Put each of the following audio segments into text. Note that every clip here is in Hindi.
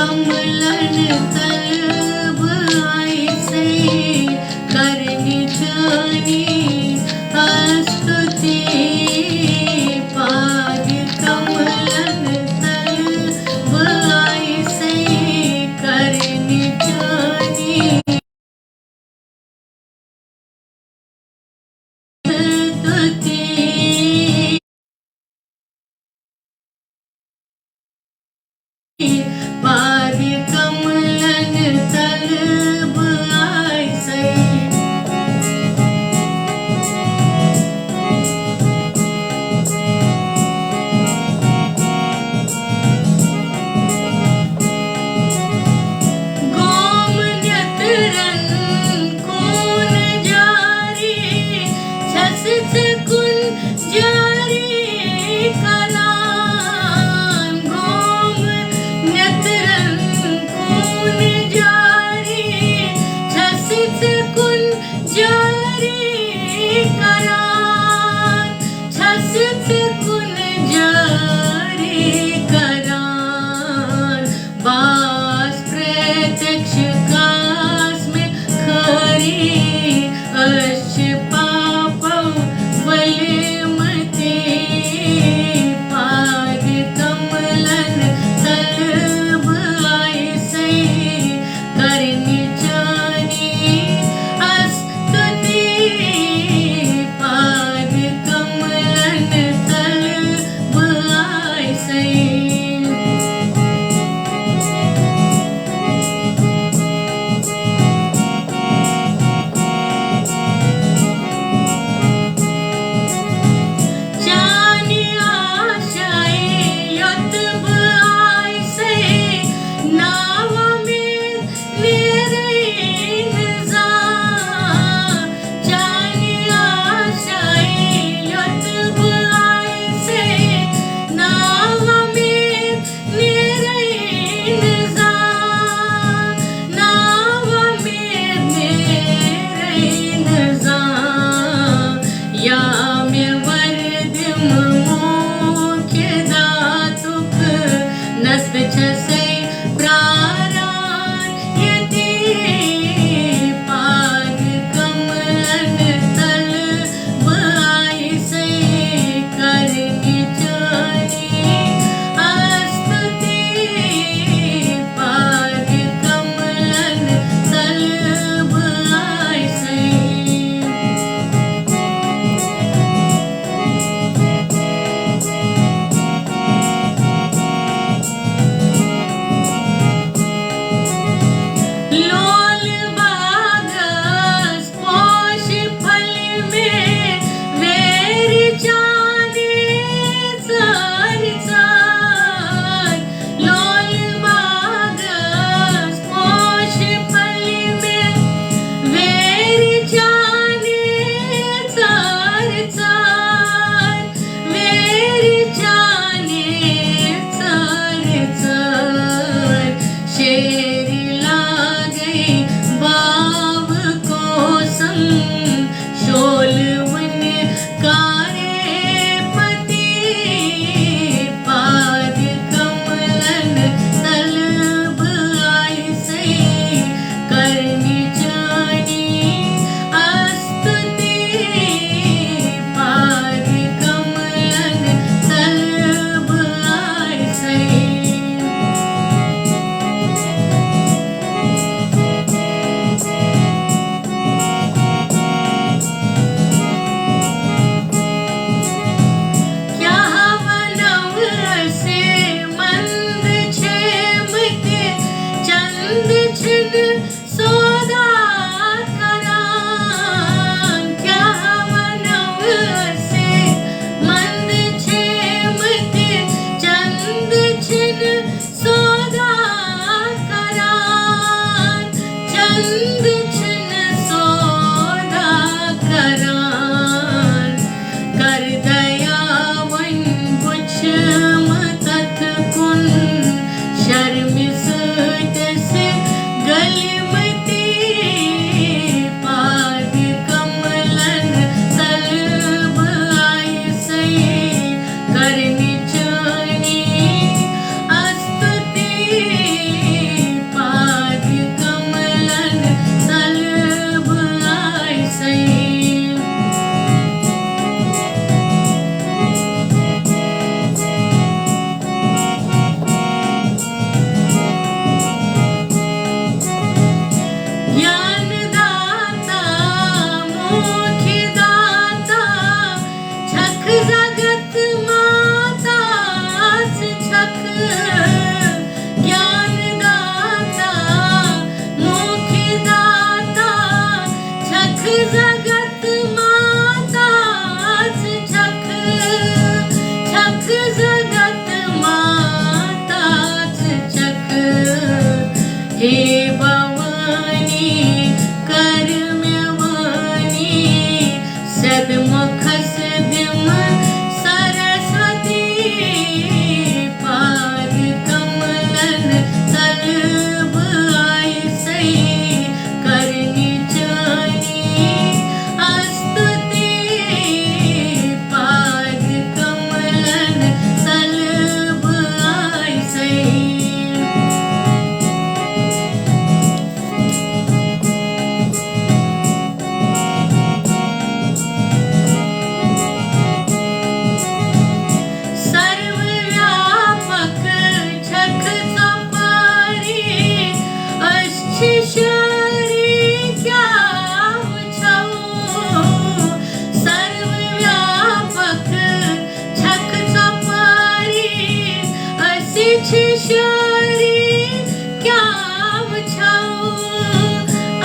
कमलन तलब ऐसे करनी जानी स्तुति पाद कमलन तलब ऐसे करनी जानी स्तुति पाद कमलन हे भवानी कर्म्यवाणी सद्मुख सिद्धिम सरस्वती पाद कमलन तलब ऐसे करनी जानी स्तुति पाद कमलन तलब ऐसे सर्वव्यापक झख चपारी अष्टशरी क्या छऊ सर्वव्यापक झख चपारी अष्टशरी क्या छऊ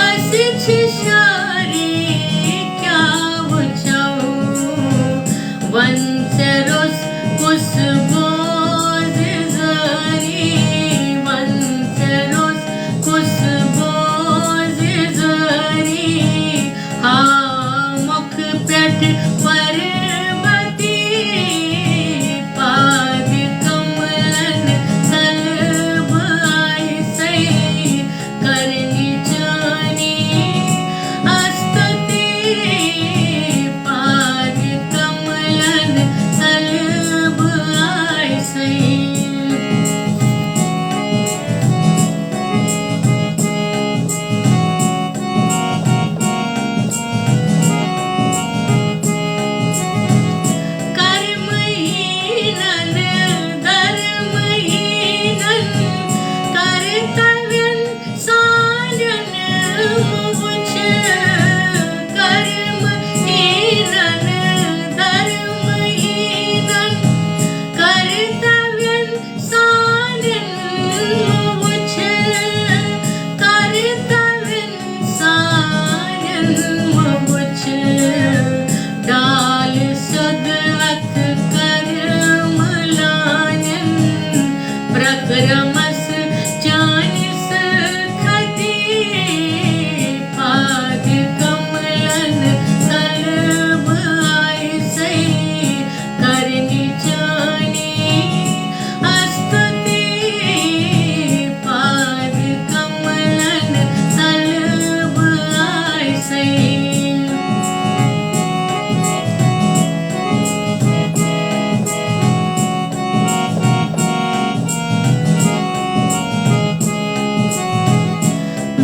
अष्टशरी क्या छऊ वंचरोस कुसबोज जरी वंचरोस कुसबोज जरी हा मुख पेट पर्वती पाद कमलन तलब ऐसे करनी जानी स्तुति पाद कमलन तलब ऐसे कर्महीनन धर्महीनन कर्तव्यन साधन मुझ कर्महीनन धर्महीनन कर्तव्यन साधन मुझ कर्तव्यन साधन मुझ डाल सदअत कर्मलानन प्रक्रमस जानिस खती पाद कमलन तलब ऐसे करनी जानी स्तुति पाद कमलन तलब ऐसे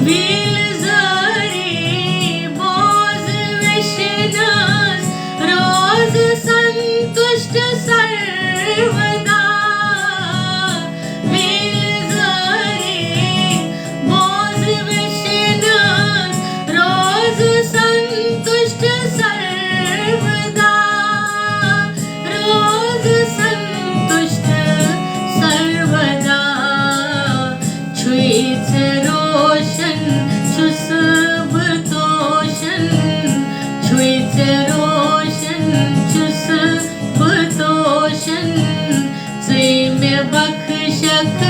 वील जरी बोझ विषनाश रोज संतुष्ट सर्वदा वील जरी बोझ विषनाश रोज संतुष्ट सर्वदा रोज संतुष्ट सर्वदा छुईच रोशन चुसबतोशन छुईच रोशन चुसबतोशन में बख्शक